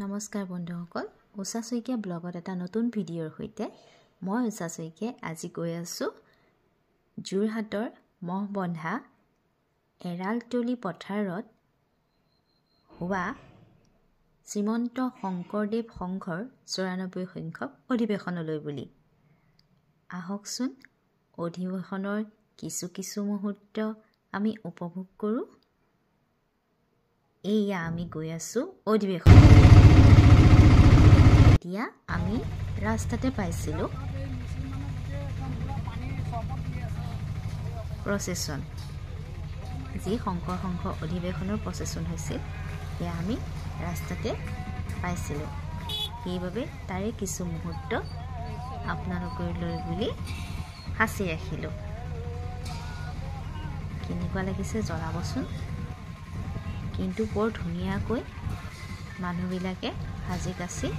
নমস্কাৰ বন্ধুসকল, উষা শইকীয়া ব্লগত এটা নতুন ভিডিঅ'ৰ সৈতে মই উষা শইকীয়াই আজি গৈ আছোঁ যোৰহাটৰ মহবন্ধা এৰালতলি পথাৰত হোৱা শ্ৰীমন্ত শংকৰদেৱ সংঘৰ ৯৪ সংখ্যক অধিৱেশনলৈ বুলি। আহকচোন অধিৱেশনৰ কিছু মুহূৰ্ত আমি উপভোগ কৰোঁ। এয়া আমি গৈ আছোঁ অধিৱেশন। এতিয়া আমি ৰাস্তাতে পাইছিলোঁ প্ৰচেছন, যি শংকৰ সংঘ অধিৱেশনৰ প্ৰচেছন হৈছিল সেয়া আমি ৰাস্তাতে পাইছিলোঁ। সেইবাবে তাৰে কিছু মুহূৰ্ত আপোনালোকলৈ বুলি সাঁচি ৰাখিলোঁ। কেনেকুৱা লাগিছে জনাবচোন। কিন্তু বৰ ধুনীয়াকৈ মানুহবিলাকে সাজি কাচি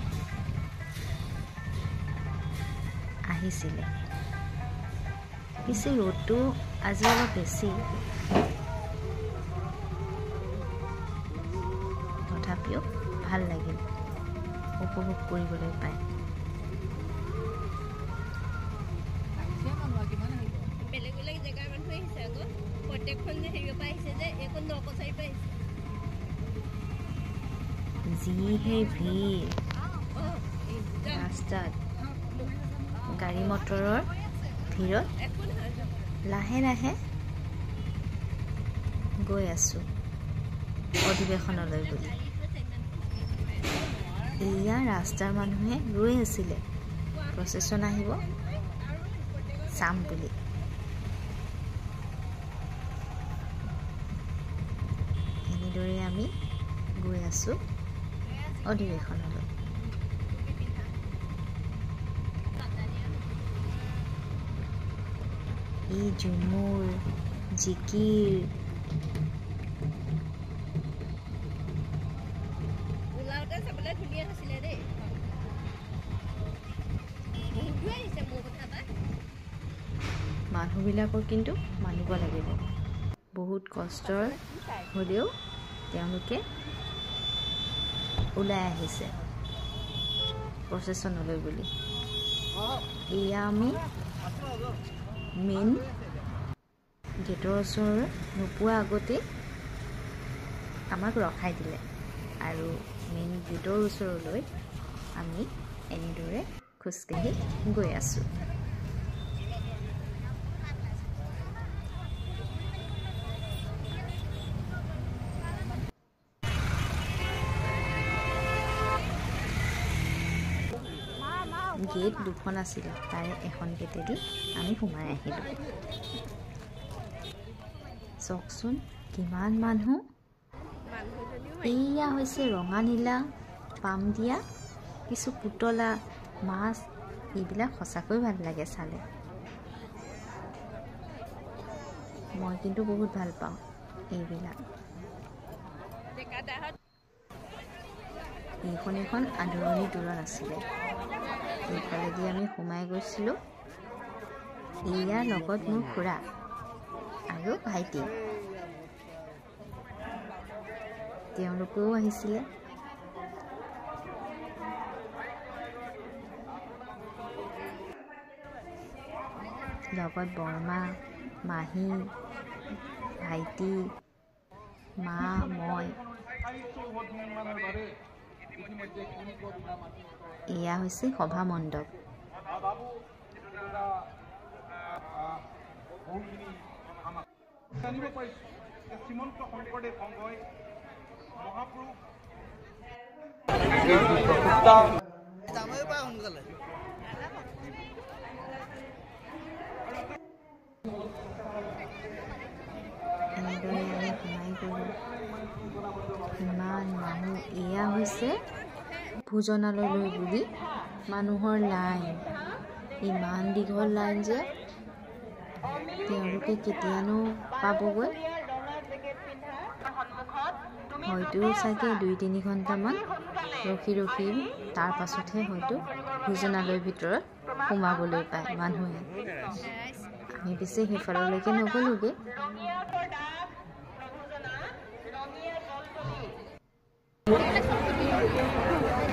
আহিছিলে। পিছে ৰ'দটো আজি অলপ বেছি, তথাপিও ভাল লাগিল উপভোগ কৰিবলৈ পায়। বেলেগ বেলেগ জেগাৰ মানুহ আহিছে আকৌ, প্ৰত্যেকখন হেৰিৰ পৰা আহিছে যে এইখন নকচাৰীৰ পৰা আহিছে। যিহে ভিৰ ৰাস্তাত, গাড়ী মটৰৰ ভিৰত লাহে লাহে গৈ আছোঁ অধিৱেশনলৈ বুলি। এয়া ৰাস্তাৰ মানুহে ৰৈ আছিলে প্ৰচেছন আহিব চাম বুলি। এনেদৰে আমি গৈ আছোঁ অধিৱেশনলৈ। ই ঝুমুৰ জিকিৰ ওলাওঁতে চাবলৈ ধুনীয়া হৈছিলে দেই। মানুহবিলাকৰ কিন্তু মানিব লাগিব, বহুত কষ্টৰ হ'লেও তেওঁলোকে ওলাই আহিছে প্ৰচেছনলৈ বুলি। এয়া আমি মেইন গেটৰ ওচৰৰ নোপোৱা আগতে আমাক ৰখাই দিলে আৰু মেইন গেটৰ ওচৰলৈ আমি এনেদৰে খোজকাঢ়ি গৈ আছোঁ। গেট দুখন আছিলে, তাৰে এখন গেটেদি আমি সোমাই আহিলোঁ। চাওকচোন কিমান মানুহ। এয়া হৈছে ৰঙা নীলা পাম দিয়া কিছু পুতলা মাছ। এইবিলাক সঁচাকৈ ভাল লাগে চালে। মই কিন্তু বহুত ভাল পাওঁ এইবিলাক। এইখন এখন আদৰণি তোৰণ আছিলে, সেইফালেদি আমি সোমাই গৈছিলোঁ। ইয়াৰ লগত মোৰ খুৰা আৰু ভাইটি, তেওঁলোকেও আহিছিলে। লগত বৰমা, মাহী, ভাইটি, মা, মই। এয়া হৈছে সভা মণ্ডপ। শ্ৰীমন্ত শংকৰদেৱ সংঘই মহাপুৰুষ এনেদৰে আমি সোমাই গ'লোঁ। ইমান মানুহ। এয়া হৈছে ভোজনালয়লৈ বুলি মানুহৰ লাইন। ইমান দীঘল লাইন যে তেওঁলোকে কেতিয়ানো পাবগৈ। হয়তো চাগে ২-৩ ঘণ্টামান ৰখি তাৰ পাছতহে হয়তো ভোজনালয়ৰ ভিতৰত সোমাবলৈ পায় মানুহে। আমি পিছে সেইফাললৈকে নগ'লোগৈ।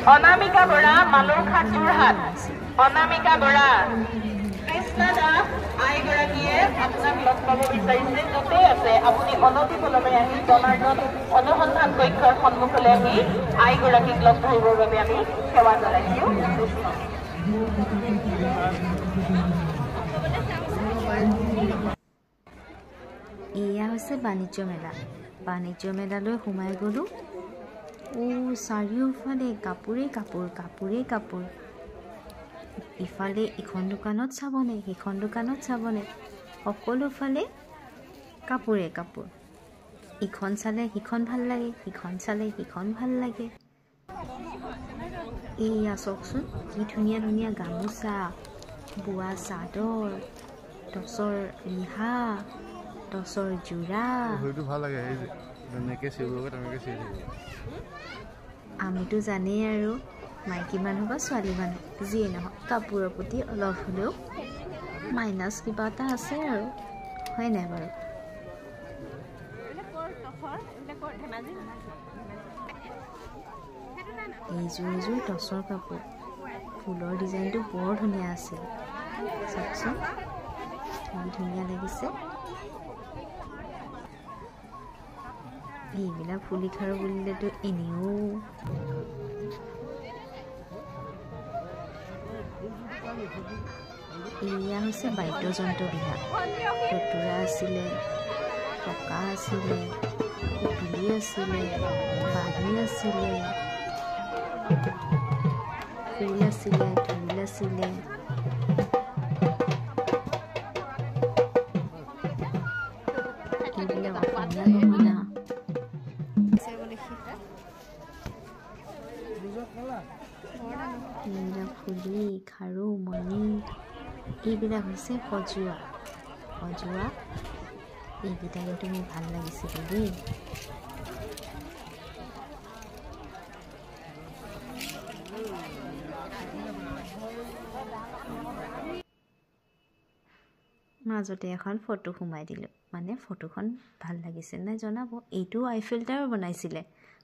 অনামিকা বৰা মালুৰঘাট যোৰহাট অনামিকা বৰা কৃষ্ণ দাস আইগৰাকীয়ে আপোনাক লগ পাব বিচাৰিছে য'তে আছে আপুনি অনতিপলমে আহি জনাৰ্দন অনুসন্ধান কক্ষৰ সন্মুখলৈ আহি আইগৰাকীক লগ ধৰিবৰ বাবে আমি সেৱা জনাইছোঁ এয়া হৈছে বাণিজ্য মেলালৈ সোমাই গ'লোঁ চাৰিওফালে কাপোৰ ইফালে ইখন দোকানত চাবনে সিখন দোকানত চাবনে সকলোফালে কাপোৰ ইখন চালে সিখন ভাল লাগে সিখন চালে সিখন ভাল লাগে এয়া চাওকচোন কি ধুনীয়া গামোচা বোৱা চাদৰ টচৰ ৰিহা টচৰ যোৰা ভাল লাগে আমিতো জানেই আৰু মাইকী মানুহ বা ছোৱালী মানুহ যিয়ে নহওক কাপোৰৰ প্ৰতি অলপ হ'লেও মাইনাছ কিবা এটা আছে আৰু হয় নাই বাৰু এইযোৰ টচৰ কাপোৰ ফুলৰ ডিজাইনটো বৰ ধুনীয়া আছিল চাওকচোন কি ধুনীয়া লাগিছে এইবিলাক ফুলি খাৰু বুলিলেতো এনেও এয়া হৈছে বাদ্যযন্ত্ৰ বিভাগ টুৰা আছিলে টকা আছিলে পুতুলি আছিলে বাঁহী আছিলে ফুল আছিলে ঢোল আছিলে এইবিলাক অসমীয়া গহনা এইবিলাক ফুলি খাৰু মণি এইবিলাক হৈছে সজোৱা এইকেইটা কিন্তু মোৰ ভাল লাগিছিল দেই মাজতে এখন ফটো সোমাই দিলোঁ মানে ফটোখন ভাল লাগিছে নে জনাব এইটো আইফেল টাৱাৰ বনাইছিলে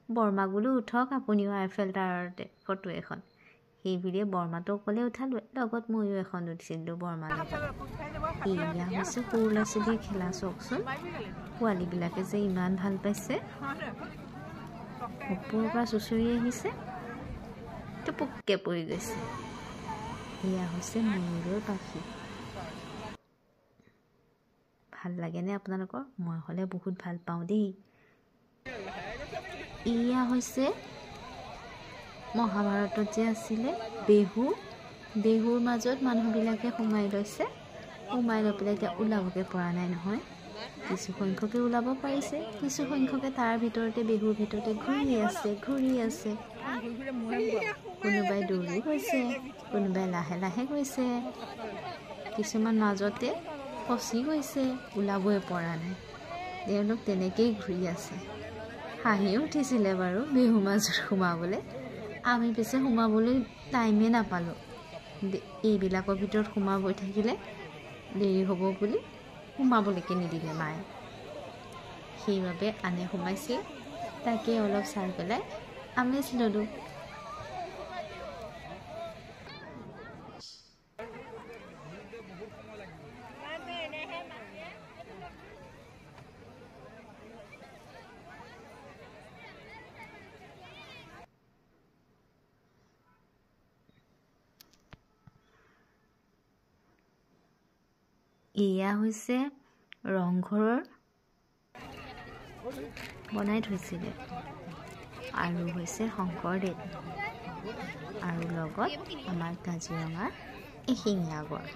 বৰ্মাক বোলো উঠক আপুনিও আইফেল টাৱাৰতে ফটো এখন সেইবুলিয়ে বৰ্মাটো অকলে উঠালোঁ লগত ময়ো এখন উঠিছিলোঁ বৰ্মাৰ লগত এয়া হৈছে সৰু ল'ৰা ছোৱালীৰ খেলা চাওকচোন পোৱালীবিলাকে যে ইমান ভাল পাইছে ওপৰৰ পৰা চুচৰি আহিছে টুপুককৈ পৰি গৈছে এয়া হৈছে ময়ূৰৰ পাখি ভাল লাগেনে আপোনালোকৰ মই হ'লে বহুত ভাল পাওঁ দেই এয়া হৈছে মহাভাৰতত যে আছিলে বেহুৰ মাজত মানুহবিলাকে সোমাই লৈছে সোমাই লৈ পেলাই এতিয়া ওলাবকৈ পৰা নাই নহয় কিছু সংখ্যকে ওলাব পাৰিছে কিছু সংখ্যকে তাৰ ভিতৰতে বেহুৰ ভিতৰতে ঘূৰি আছে কোনোবাই দৌৰি গৈছে কোনোবাই লাহে লাহে গৈছে কিছুমান মাজতে ফচি গৈছে ওলাবই পৰা নাই তেওঁলোক তেনেকেই ঘূৰি আছে হাঁহি উঠিছিলে বাৰু বিহু মাজত সোমাবলৈ আমি পিছে সোমাবলৈ টাইমেই নাপালোঁ এইবিলাকৰ ভিতৰত সোমাবই থাকিলে দেৰি হ'ব বুলি সোমাবলৈকে নিদিলে মায়ে সেইবাবে আনে সোমাইছিল তাকে অলপ চাই পেলাই আমেজ ল'লোঁ এয়া হৈছে ৰংঘৰৰ বনাই থৈছিলে আৰু হৈছে শংকৰদেৱ আৰু লগত আমাৰ কাজিৰঙাৰ এশিঙীয়া গড়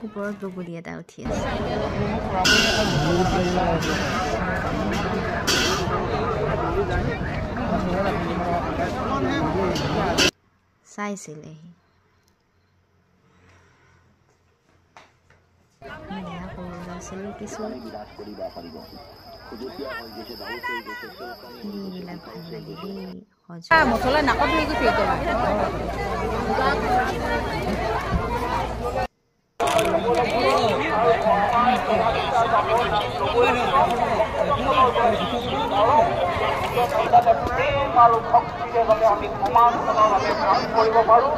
ওপৰত বগলী এটা উঠি আছে চাইছিলেহি সৰু কিছু এইবিলাক ভাল লাগে দেই মছলা নাকত ধৰি গৈছে গতিকে যাতে প্ৰেম আৰু ভক্তিৰে যাতে আমি সমাজখনভাৱে কাম কৰিব পাৰোঁ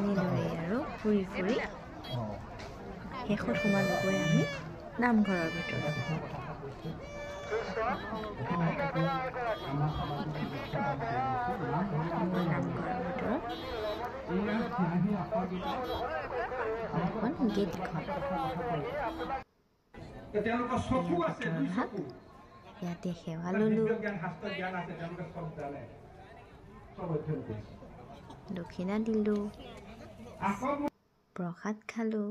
এনেদৰে আৰু ফুৰি ফুৰি শেষত সোমালোগৈ আমি নামঘৰৰ ভিতৰত এখন গেটখন ইয়াতে সেৱা ললোঁ দক্ষিণা দিলোঁ প্ৰসাদ খালোঁ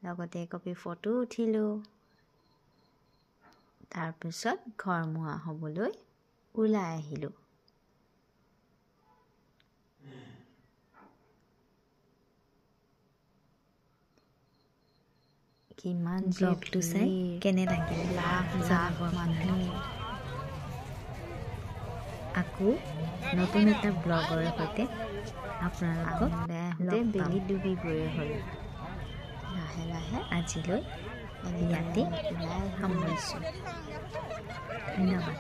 লগতে একপি ফটো উঠিলোঁ তাৰপিছত ঘৰমুৱা হ'বলৈ ওলাই আহিলোঁ কিমান ব্লগটো চাই কেনে লাগিল লাখ লাখ মানুহ আকৌ নতুন এটা ব্লগৰ সৈতে আপোনালোকক বেলি ডুবি গৈ হ'ল লাহে লাহে আজিলৈ ইয়াতে সামৰিছোঁ ধন্যবাদ